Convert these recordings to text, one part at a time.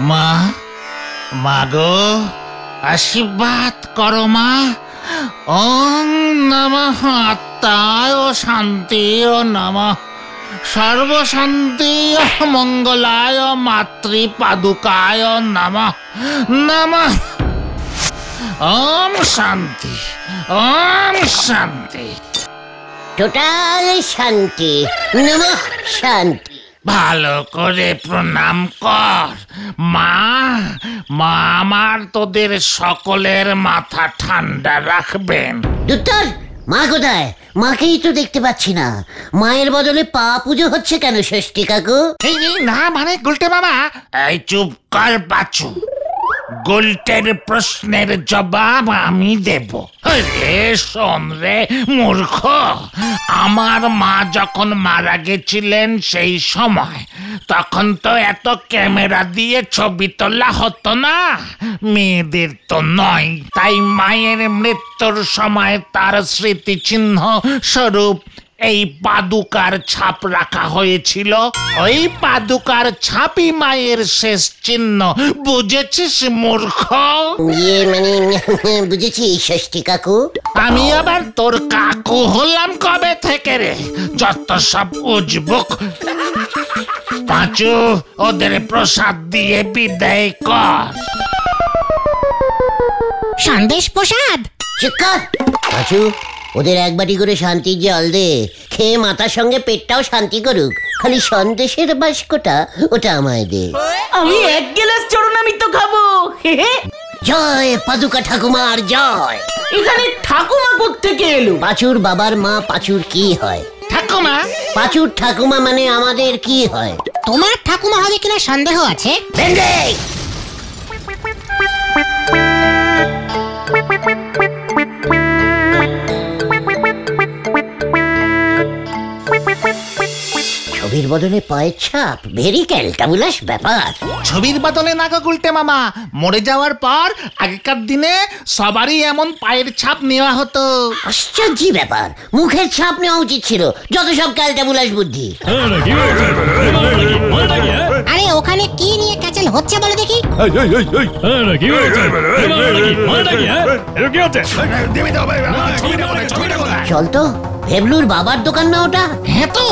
মা, মাগো আশীর্বাদ করো মা। ওং নমঃ আত্মায় শান্তি ও নমঃ সর্বশান্তি মঙ্গলায় মাতৃপাদুকায় নমঃ নমঃ। ওম শান্তি, ওম শান্তি। টোটাল শান্তি, নমঃ শান্তি। ভালো করে প্রণাম কর মা। মা আমার তোদের সকলের মাথা ঠান্ডা রাখবেন। দুত্তর, মা কোথায়? মাকেই তো দেখতে পাচ্ছি না। মায়ের বদলে পা পুজো হচ্ছে কেন ষষ্ঠী কাকু? এই না মানে গুলটে মামা। এই চুপ কর বাচু, গুলটের প্রশ্নের জবাব আমি দেব। রে শোন রে মূর্খ, আমার মা যখন মারা গেছিলেন সেই সময় তখন তো এত ক্যামেরা দিয়ে ছবি তোলা হতো না, মেয়েদের তো নয়। তাই মায়ের মৃত্যুর সময় তার স্মৃতিচিহ্ন স্বরূপ এই পাদুকার ছাপ রাখা হয়েছিল। ওই পাদুকার ছাপই মায়ের শেষ চিহ্ন, বুঝেছিস মূর্খ? মানে বুঝেছি ষষ্ঠী কাকু। আমি আবার তোর কাকু হলাম কবে থেকে রে? যত সব উজবুক। পাঁচু, ওদের প্রসাদ দিয়ে বিদায় কর। সন্দেশ প্রসাদ? চিৎকার পাঁচু, ওদের এক বাটি করে শান্তির জল দে, খেয়ে মাথার সঙ্গে পেটটাও শান্তি করুক। খালি সন্দেশের বাস্কটা ওটা আমায় দে। আমি এক গ্লাস চরণামৃত খাবো। জয় পাদুকা ঠাকুমার জয়। এখানে ঠাকুমা কোত্থেকে এলো? পাঁচুর বাবার মা পাঁচুর কি হয়? ঠাকুমা? পাঁচুর ঠাকুমা মানে আমাদের কি হয়? তোমার ঠাকুমা হবে কিনা সন্দেহ আছে। ছবির বদলে পায়ের ছাপ, ভেরি ক্যালটাবুলাস ব্যাপার। ছবির বদলে না গো গুলটে মামা, মরে যাওয়ার পর আগেকার দিনে সবারই এমন পায়ের ছাপ নেওয়া হতো। আশ্চর্য ব্যাপার, মুখের ছাপ নেওয়া উচিত ছিল। যত সব ক্যালটাবুলাস বুদ্ধি। আরে ওখানে কি নিয়ে ক্যাচেল হচ্ছে বলে দেখি। চল তো, ভেবলুর বাবার দোকান না ওটা? হ্যাঁ তো।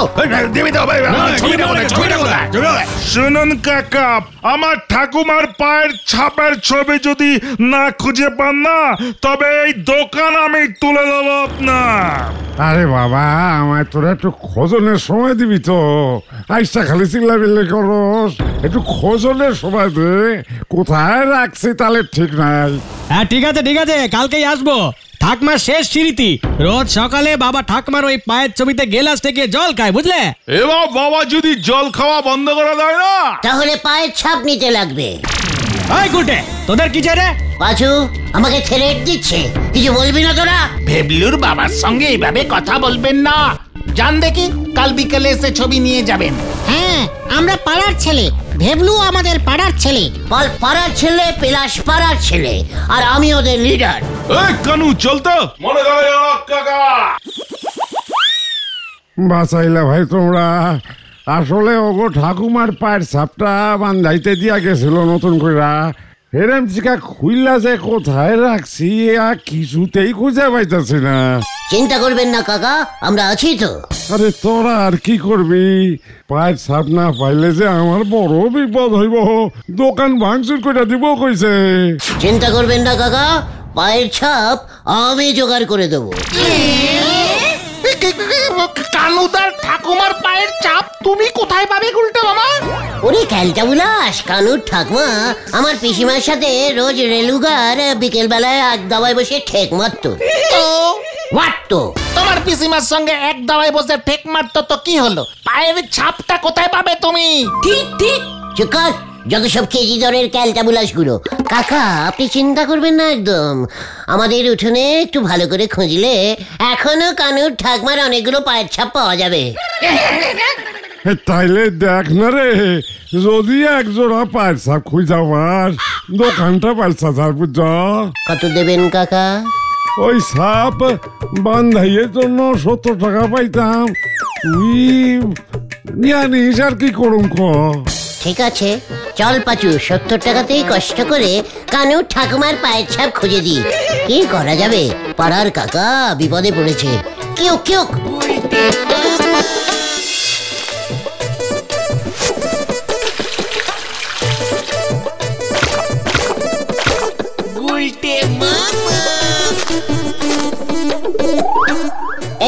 শুনুন কাকা, আমার ঠাকুমার পায়ের ছাপের ছবি যদি না খুঁজে পান না, তবে এই দোকান আমি তুলে দেবো আপনার। আরে বাবা, আমায় তোরা একটু খোঁজনের সময় দিবি তো? আইসা খালি চিল্লাবিল্লি করস, একটু খোঁজনের সময় দে। কোথায় রাখছি তাহলে ঠিক নাই। হ্যাঁ ঠিক আছে ঠিক আছে, কালকেই আসবো। ঠাকমার শেষ স্মৃতি, রোজ সকালে বাবা ঠাকমার ওই পায়ের ছবিতে গেলাস থেকে জল খায়, বুঝলে? এবার বাবা যদি জল খাওয়া বন্ধ করে দেয় না, তাহলে পায়ের ছাপ নিতে লাগবে। ওই গুটে, তোদের কি রে? পাঁচু আমাকে থ্রেট দিচ্ছে, কিছু বলবি না তোরা? ভেবলুর বাবার সঙ্গে এইভাবে কথা বলবেন না। জান দেখি, কাল বিকেলে এসে ছবি নিয়ে যাবেন। হ্যাঁ, আমরা পাড়ার ছেলে, ভেবলু আমাদের পাড়ার ছেলে। পাড়ার ছেলে, পেলাশ পাড়ার ছেলে, আর আমি ওদের লিডার। এই কানু চল তো। মনে করে কাকা বাঁচাইলা ভাই তোমরা। আসলে ওগো ঠাকুমার পায়ের ছাপটা বান্ধাইতে দিয়া গেছিল নতুন কইরা। হেরেম চিকা খুইলা যে কোথায় রাখছি আর কিছুতেই খুঁজে পাইতেছি না। চিন্তা করবেন না কাকা, আমরা আছি তো। আরে তোরা আর কি করবি? পায়ের ছাপ না পাইলে যে আমার বড় বিপদ হইব। দোকান ভাঙচুর করে দিব কইছে। চিন্তা করবেন না কাকা, পায়ের ছাপ আমি জোগাড় করে দেবো। কানুদার ঠাকুমার পায়ের ছাপ তুমি কোথায় পাবে গুলটে মামা? ওরে ক্যালটাবুলাস, কানুর ঠাকুমা আমার পিসিমার সাথে রোজ রেলুগার বিকেল বেলায় এক দাওয়ায় বসে ঠেক মারতো। তো হোয়াট তো? তোমার পিসিমার সঙ্গে এক দাওয়ায় বসে ঠেক মারতো তো কি হলো? পায়ের ছাপটা কোথায় পাবে তুমি? ঠিক ঠিক। চুকার, যত সব কেজি দরের ক্যালটাবুলাস গুলো। কাকা আপনি চিন্তা করবেন না একদম। আমাদের উঠোনে একটু ভালো করে খুঁজলে এখনো কানুর ঠাকুমার অনেকগুলো পায়ের ছাপ পাওয়া যাবে। তাইলে দেখ না রে, যদি এক জোড়া পায়ের ছাপ খুঁজা পাস, দোকানটা পাইছা যার বুঝ। কত দেবেন কাকা? ওই সাপ বান্ধাইয়ের জন্য 70 টাকা পাইতাম। তুই জানিস আর কি করুম ক? ঠিক আছে, চল পাচু, 70 টাকাতেই কষ্ট করে কানুর ঠাকুমার পায়ের ছাপ খুঁজে দি। কি করা যাবে, পাড়ার কাকা বিপদে পড়েছে। কেউ কেউ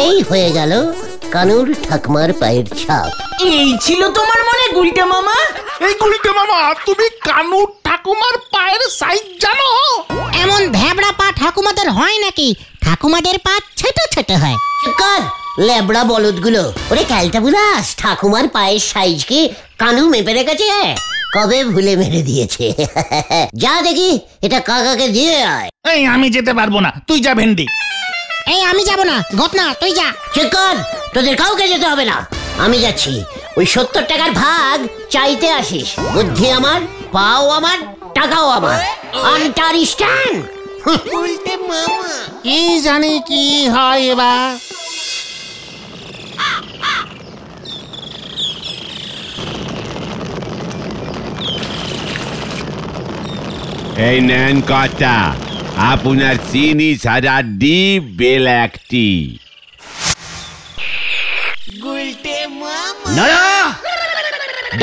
এই হয়ে গেল কানুর ঠাকুমার পায়ের ছাপ। এই ছিল তোমার মনে গুলটে মামা? এই গুলটে মামা, তুমি কানুর ঠাকুমার পায়ের সাইজ জানো? এমন ভেবড়া পা ঠাকুমাদের হয় নাকি? ঠাকুমাদের পা ছোট ছোট হয়। কার লেবড়া বলদগুলো। ওরে ক্যালটা বুলাস, ঠাকুমার পায়ের সাইজ কি কানু মেপে রেখেছে? কবে ভুলে মেরে দিয়েছে। যা দেখি এটা কাকাকে দিয়ে আয়। এই আমি যেতে পারবো না, তুই যা ভেন্ডি। এই আমি যাব না, ঘটনা তুই যা। চিকন, তোদের কাউকে যেতে হবে না, আমি যাচ্ছি। ওই 70 টাকার ভাগ চাইতে আসিস। বুদ্ধি আমার, পাও আমার, টাকাও আমার। আন্ডারস্ট্যান্ড? কি জানি কি হয় এবার। এই নেন কথা, আপনার চিনি ছাড়া ডিপ বেল একটি।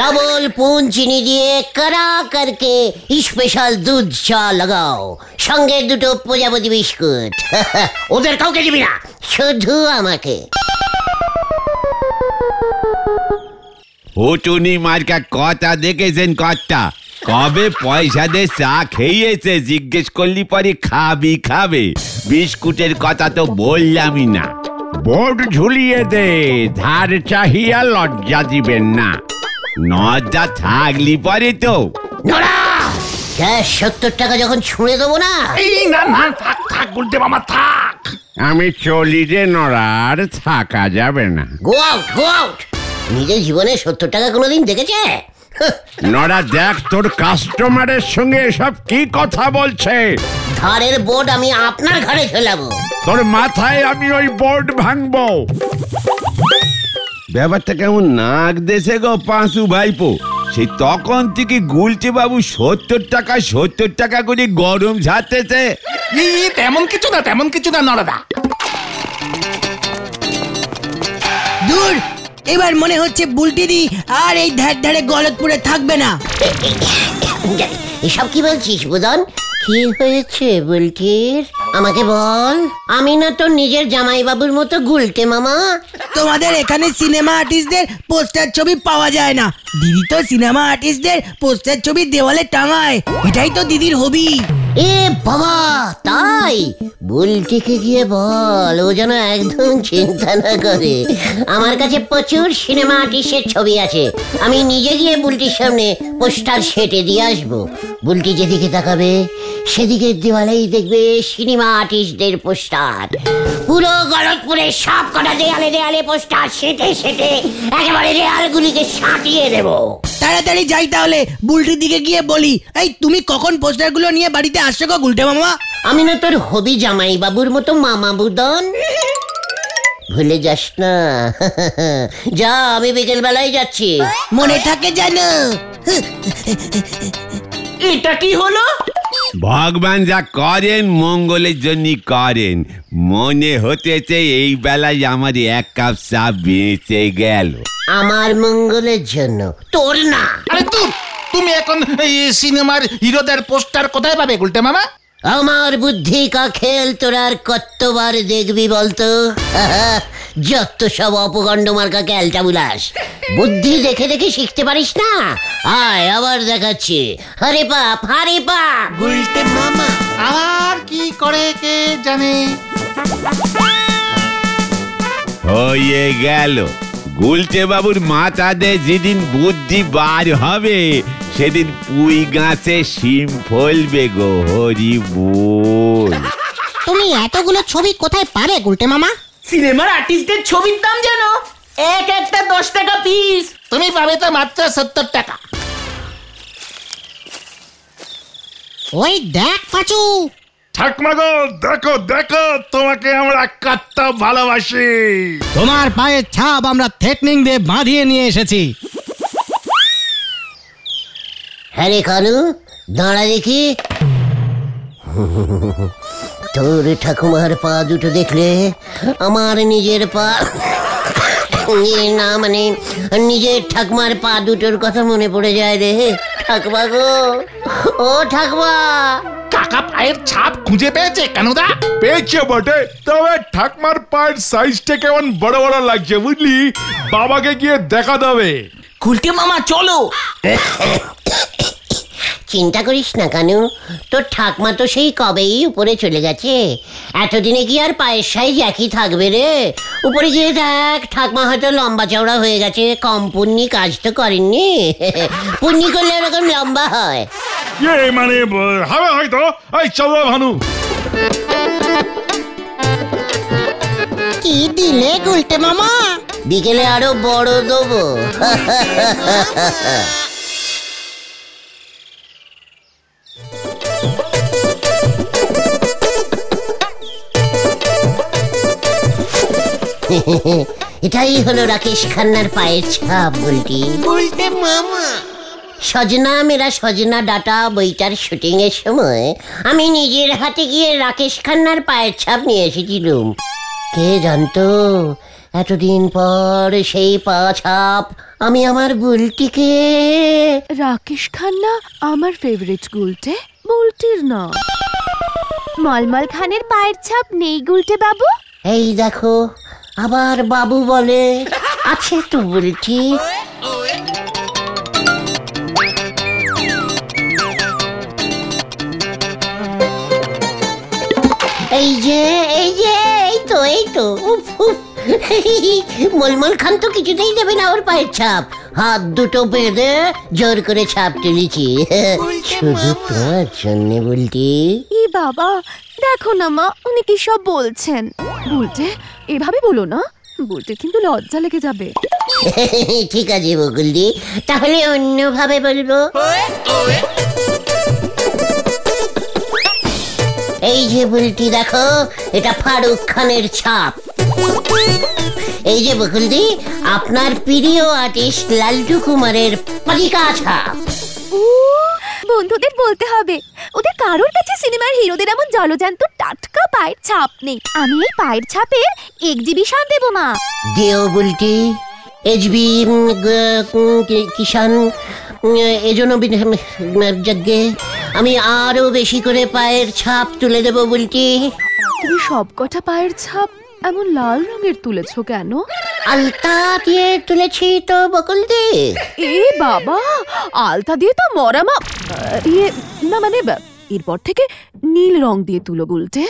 डबल पून चीनी दिए करा करके स्पेशल दूध चा लगाओ, संगे दुटो प्रजापति बिस्कुट। ওদের কাউকে দিবি না, শুধু আমাকে। হুটুনি মার্কা কথা দেখেছেন? কথা কবে পয়সা দিয়ে চা খেয়েছে জিজ্ঞেস করলি পরে খাবি খাবে, বিস্কুটের কথা তো বললামই না। বোর্ড ঝুলিয়ে দে, ধার চাহিয়া লজ্জা দিবেন না। লজ্জা থাকলি পরে তো নোরা 70 টাকা যখন ছুঁড়ে দেবো না। এই না না, থাক থাক গুলটে মামা থাক। আমি চলি রে নড়ার, থাকা যাবে না। Go out, go out. নিজের জীবনে 70 টাকা কোনোদিন দেখেছে? নড়া দেখ, তোর কাস্টমারের সঙ্গে এসব কি কথা বলছে। ধারের বোর্ড আমি আপনার ঘরে ফেলাবো। তোর মাথায় আমি ওই বোর্ড ভাঙবো। ব্যাপারটা কেমন নাক দেশে গো পাঁচু ভাইপো। সেই তখন থেকে গুলটে বাবু 70 টাকা করে গরম ঝাড়তেছে। তেমন কিছু না, তেমন কিছু না নরদা। দূর, এবার মনে হচ্ছে বুলটিদি আর এই ধার ধারে গলতপুরে থাকবে না। এসব কি বলছিস বুদন? কি হয়েছে বুলটির? আমাকে বল। আমি না তো নিজের জামাই বাবুর মতো গুলটে মামা। তোমাদের এখানে সিনেমা আর্টিস্টদের পোস্টার ছবি পাওয়া যায় না। দিদি তো সিনেমা আর্টিস্টদের পোস্টার ছবি দেওয়ালে টাঙায়, এটাই তো দিদির হবি। এ বাবা, তাই? বুলটিকে গিয়ে বল ও যেন একদম চিন্তা না করে। আমার কাছে প্রচুর সিনেমা আর্টিস্টের ছবি আছে, আমি নিজে গিয়ে বুলটির সামনে পোস্টার সেটে দিয়ে আসবো। বুলটি যেদিকে তাকাবে সেদিকে দেওয়ালেই দেখবে সিনেমা আর্টিস্টদের পোস্টার। পুরো গলতপুরে সব কটা দেয়ালে দেয়ালে পোস্টার সেটে সেটে একেবারে দেয়ালগুলিকে সাঁটিয়ে দেবো। তাড়াতাড়ি যাই তাহলে, বুলটির দিকে গিয়ে বলি, এই তুমি কখন পোস্টারগুলো নিয়ে বাড়িতে আসছো গো গুলটে মামা? আমি না তোর হবি জামাই বাবুর মতো মামা বুদন, ভুলে যাস না। যা, আমি বিকেল বেলায় যাচ্ছি। মনে থাকে জানো। এটা কি হলো? ভগবান যা করেন মঙ্গলের জন্য করেন। মনে হতেছে এই বেলায় আমার এক কাপ চা বেঁচে গেল। আমার মঙ্গলের জন্য, তোর না। আরে তুমি এখন এই সিনেমার হিরোদের পোস্টার কোথায় পাবে গুলটে মামা? আমার বুদ্ধি কা খেল তোরা আর কতবার দেখবি বলতো? যত সব অপকাণ্ড মার্কা ক্যালটা বুলাস। বুদ্ধি দেখে দেখে শিখতে পারিস না? আয় আবার দেখাচ্ছি। হারে পাপ, হারে পাপ। গুলটে মামা আর কি করে কে জানে। হয়ে গেল। গুলটে বাবুর মাথাতে যেদিন বুদ্ধি বার হবে সেদিন পুই গাছে শিম ফলবে গো। হরি বল। তুমি এতগুলো ছবি কোথায় পাবে গুলটে মামা? সিনেমার আর্টিস্টদের ছবির দাম যেন এক একটা 10 টাকা পিস। তুমি পাবে তো মাত্র 70 টাকা। ওই দেখ পাচু, ঠাকুমা গো, দেখো দেখো, তোমাকে আমরা কত ভালোবাসি। তোমার পায়ের ছাপ আমরা থ্রেটনিং দিয়ে বাঁধিয়ে নিয়ে এসেছি। হ্যাঁ রে কানু, দাঁড়া দেখি। তোর ঠাকুমার পা দুটো দেখলে আমার নিজের পা না, মানে নিজের ঠাকুমার পা দুটোর কথা মনে পড়ে যায় রে। ঠাকুমা গো, ও ঠাকুমা। কাকা পায়ের ছাপ খুঁজে পেয়েছে কানুদা? পেয়েছে বটে, তবে ঠাকমার পায়ের সাইজটা কেমন বড় বড় লাগছে বুঝলি, বাবাকে গিয়ে দেখা দেবে। গুলটে মামা চলো। চিন্তা করিস না কানু, তোর ঠাকমা তো সেই কবেই উপরে চলে গেছে। এতদিনে কি আর পায়ের সাইজ একই থাকবে রে? উপরে গিয়ে দেখ, ঠাকমা হয়তো লম্বা চওড়া হয়ে গেছে, কম পুণ্যি কাজ তো করেননি। পুণ্যি করলে এরকম লম্বা হয়? মানে হবে হয়তো। এই চলো ভানু। কি দিলে গুলটে মামা? বিকেলে আরো বড় দেবো। এটাই হলো রাকেশ খান্নার পায়ের ছাপ গুলটি। গুলটে মামা। সজনা মেরা সজনা ডাটা বইটার শুটিং এর সময় আমি নিজের হাতে গিয়ে রাকেশ খান্নার পায়ের ছাপ নিয়ে এসেছিলুম। কে জানতো এতদিন পর সেই পা ছাপ আমি আমার বুলটিকে। রাকেশ খান্না আমার ফেভারিট গুলটে, বুলটির না। মলমল খানের পায়ের ছাপ নেই গুলটে বাবু? এই দেখো, আবার বাবু বলে। আছে তো বুলটি। এই যে এই যে এই তো এই তো। উফ উফ। মলমল খান তো কিছুতেই দেবে না ওর পায়ের ছাপ। হাত দুটো বেঁধে জোর করে ছাপ তুলেছি, শুধু তোমার জন্য বুলটি। ই বাবা, দেখো না মা, উনি কি সব বলছেন। বুলটে, এভাবে বলো না, বুলটে কিন্তু লজ্জা লেগে যাবে। ঠিক আছে বকুলদি, তাহলে অন্যভাবে বলবো। এই যে বুলটি দেখো, এটা ফারুক খানের ছাপ। এই যে বকুলদি, আপনার প্রিয় আর্টিস্ট লালটু কুমারের পালিকা ছাপ। বন্ধুদের বলতে হবে, ওদের কারোর কাছে সিনেমার হিরোদের এমন জলজান্ত টাটকা পায়ের ছাপ নেই। আমি এই পায়ের ছাপের এক্সিবিশন দেবো মা। দেও বুলটি, এইচবি কিষান এজন্য যজ্ঞে আমি আরো বেশি করে পায়ের ছাপ তুলে দেবো বুলটি। তুমি সব কটা পায়ের ছাপ এমন লাল রঙের তুলেছো কেন? আলতা দিয়ে তুলেছি তো বকুলদি। এ বাবা, আলতা দিয়ে তো মরা মা। ইয়ে না, মানে এরপর থেকে নীল রং দিয়ে তুলো গুলটে।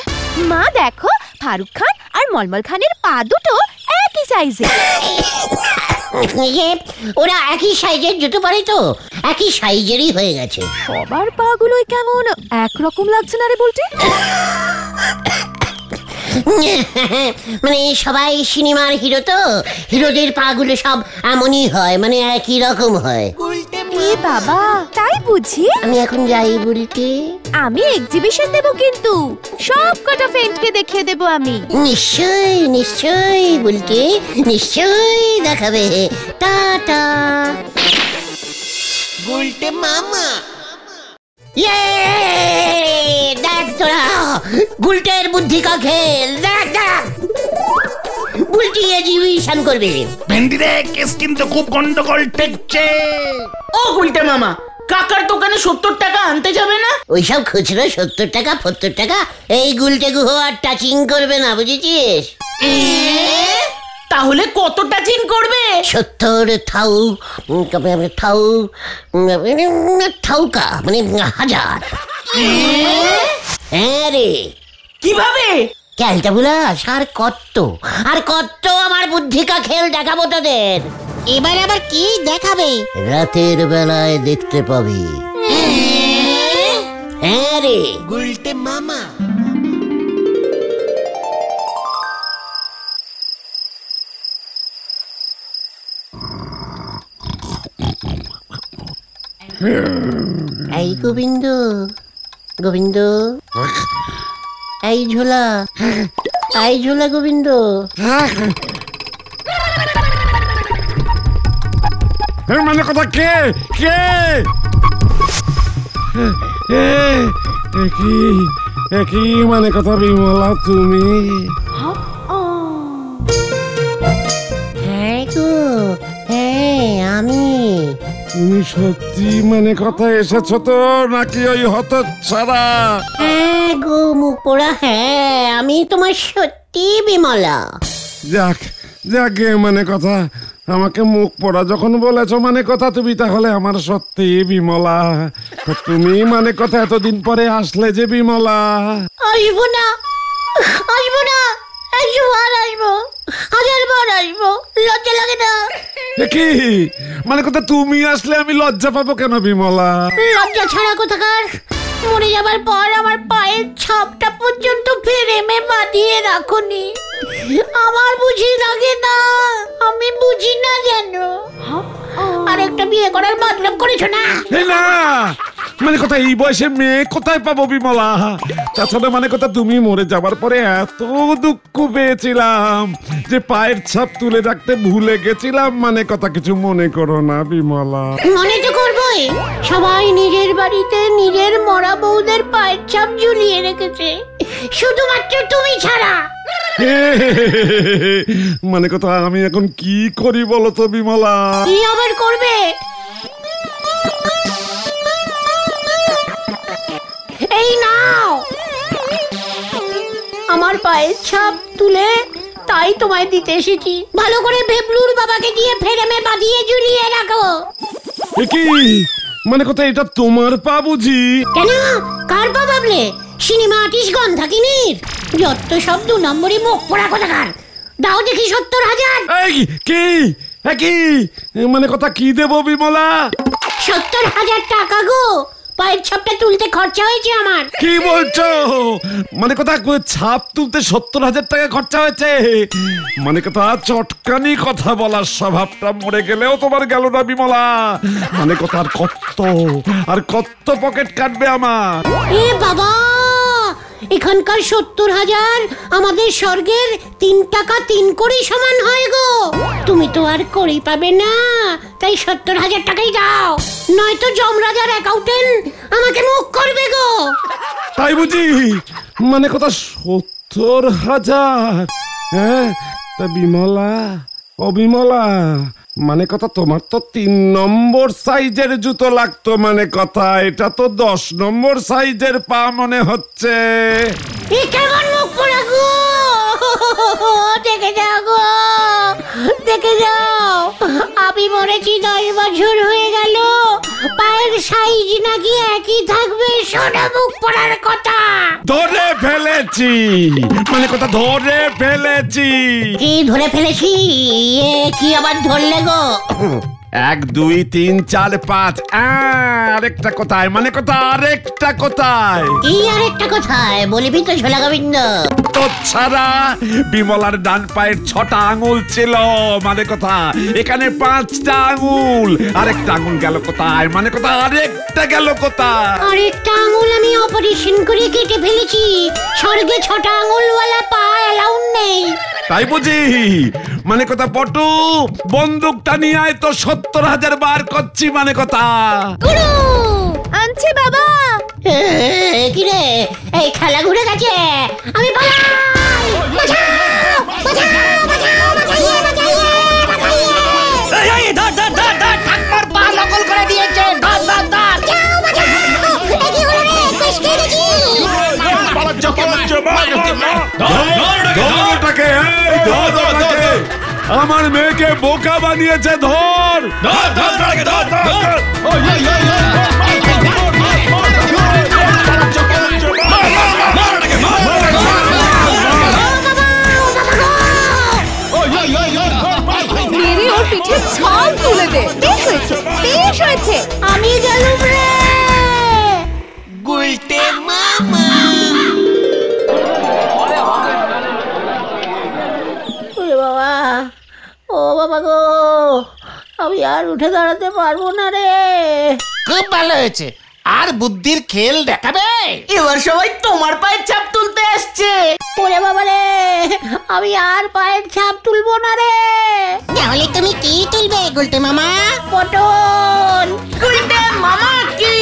মা দেখো, ফারুক খান আর মলমল খানের পা দুটো একই সাইজে। ওরা একই সাইজের জুতো পরে তো, একই সাইজেরই হয়ে গেছে। সবার পা গুলোই কেমন একরকম লাগছে না রে বলতে? মানে সবাই সিনেমার হিরো তো, হিরোদের পা গুলো সব এমনই হয়, মানে একই রকম হয়। এ বাবা, তাই বুঝি? আমি এখন যাই বুলটি। আমি এক্সিবিশন দেব, কিন্তু সব কটা ফ্রেন্ডকে দেখিয়ে দেব আমি। নিশ্চয়ই নিশ্চয়ই বুলটি, নিশ্চয়ই দেখাবে। টাটা। গুলটে মামা। দেখ তোরা, গুলটের বুদ্ধি কা খেল। দেখ দেখ, বুলটি এক্সিবিশন করবে। ভেন্ডিরে কেস কিন্তু খুব গন্ডগোল ঠেকছে। ও গুলটে মামা, কাকার দোকানে 70 টাকা আনতে যাবে না? ওইসব খুচরো 70 টাকা 70 টাকা এই গুলটে গুহ আর টাচিং করবে না, বুঝেছিস? তাহলে কত টাচিং করবে? 70 ঠাউকা মানে 1000। হ্যাঁ রে। কিভাবে? ক্যালটা বুলাস, আর কত আমার বুদ্ধি কা খেল দেখাবো তোদের। এবার আবার কি দেখাবে? রাতের বেলায় দেখতে পাবি। হ্যাঁ রে। গুলটে মামা। এই গোবিন্দ, গোবিন্দ, এই ঝোলা, এই ঝোলা গোবিন্দ। মানে কথা কে কে? একই মানে কথা বিমলা তুমি? হ্যাঁ গো, হ্যাঁ আমি। তুমি সত্যি মানে কথা এসেছো তো নাকি ওই হতচ্ছাড়া? হ্যাঁ গো মুখ পোড়া, হ্যাঁ আমি তোমার সত্যি বিমলা। যাক যাক গে মানে কথা, আমাকে মুখ পড়া যখন বলেছো মানে কথা তুমি, তাহলে আমার সত্যি বিমলা। তুমি মানে কথা এতদিন পরে আসলে যে বিমলা। আসবো না, আসবো না, 100 বার আসবো, 1000 বার আসবো, লজ্জা লাগে না? কি মানে কথা, তুমি আসলে আমি লজ্জা পাবো কেন বিমলা? লজ্জা ছাড়া কোথাকার, মরে যাবার পর আমার পায়ের ছাপটা পর্যন্ত ফ্রেমে বাঁধিয়ে রাখোনি। আমার বুঝি লাগে না, আমি বুঝি না জানো। আরেকটা বিয়ে করার মতলব করেছো না? না মানে কথা, এই বয়সে মেয়ে কোথায় পাবো বিমলা? তাছাড়া মানে কথা, তুমি মরে যাবার পরে এত দুঃখ পেয়েছিলাম যে পায়ের ছাপ তুলে রাখতে ভুলে গেছিলাম। মানে কথা কিছু মনে করো না বিমলা। মনে তো করবোই, সবাই নিজের বাড়িতে নিজের মরা বউদের পায়ের ছাপ ঝুলিয়ে রেখেছে, শুধুমাত্র তুমি ছাড়া। মানে কথা, আমি এখন কি করি বলো তো বিমলা? কি আবার করবে? এই নাও আমার পায়ের ছাপ তুলে, তাই তোমায় দিতে এসেছি। ভালো করে ভেবলুর বাবাকে দিয়ে ফ্রেমে বাঁধিয়ে ঝুলিয়ে রাখো। কি মানে কথা, এটা তোমার পা বুঝি? কেন, কার পা ভাবলে? সিনেমা আর্টিস্ট গন্ধাকিনীর? যত সব 2 নম্বরই মুখ পোড়া কোথাকার। দাও দেখি 70,000। কি কি মানে কথা, কি দেবো বিমলা? 70,000 টাকা গো, পায়ের ছাপটা তুলতে খরচা হয়েছে আমার। কি বলছো? মানে কথা, ছাপ তুলতে 70,000 টাকা খরচা হয়েছে? মানে কথা, চটকানি কথা বলার স্বভাবটা মরে গেলেও তোমার গেল না বিমলা। মানে কথা, আর কত পকেট কাটবে আমার? এ বাবা, এখানকার 70,000 আমাদের স্বর্গের 3 টাকা 3 কোটি সমান হয় গো। তুমি তো আর করি পাবে না, তাই 70,000 টাকাই দাও, নয়তো যমরাজার অ্যাকাউন্টেন্ট আমাকে মুখ করবে গো। তাই বুঝি? মানে কথা 70,000? হ্যাঁ তা বিমলা, ও বিমলা, মানে কথা তোমার তো 3 নম্বর সাইজের জুতো লাগতো। মানে কথা, এটা তো 10 নম্বর সাইজের পা মনে হচ্ছে। এ কেমন মুখ পোড়া গো, দেখে যাও গো, দেখে যাও। আমি মরেছি 10 বছর হয়ে গেল, পায়ের সাইজ নাকি একই থাকবে, সোনা মুখ পোড়ার কথা। ধরে ফেলেছি, মানে কথা ধরে ফেলেছি। কি ধরে ফেলেছি? কি আবার ধরলে গো? 1 2 3 4 5। আরেকটা কোথায়? মানে কথা আরেকটা কোথায়? কি আরেকটা কোথায় বলবি তো ঝোলা গোবিন্দ? তো ছাড়া বিমলার ডান পায়ের 6টা আঙুল ছিল। মানে কথা এখানে 5টা আঙুল, আরেকটা আঙুল গেল কোথায়? মানে কথা আরেকটা গেল কোথায়? আরেকটা আঙুল আমি অপারেশন করে কেটে ফেলেছি। স্বর্গে 6টা আঙুলওয়ালা পা অ্যালাউড নেই। তাই বুঝি? মানে কথা পটু, বন্দুকটা নিয়ে আয় তো, 70,000 বার করছি। মানে কথা গুরু আনছে বাবা। কি রে, এই খেলা ঘুরে গেছে, আমি পালাই। বাঁচাও, বাঁচাও, বাঁচাও, বাঁচাইয়ে, বাঁচাইয়ে, বাঁচাইয়ে। এই ধর ধর ধর ধর, ঠাকুমার পা নকল করে দিয়েছে, ধর ধর ধর। বাঁচাও, বাঁচাও। এ কি হলো রে, কষ্টে গেছি। আমার মেয়েকে বোকা বানিয়েছে, ধর। মেরে ওর পিঠে ছাল তুলে দে। বেশ হয়েছে, বেশ হয়েছে। আমি গেলুম রে। গুলটে মামা। ওরে বাবা, ও বাবা গো, আমি আর উঠে দাঁড়াতে পারবো না রে। খুব ভালো হয়েছে, আর বুদ্ধির খেল দেখাবে। এবার সবাই তোমার পায়ের ছাপ তুলতে আসছে। ওরে বাবা রে, আমি আর পায়ের ছাপ তুলবো না রে। তাহলে তুমি কি তুলবে গুলটে মামা? পটল। গুলটে মামা কি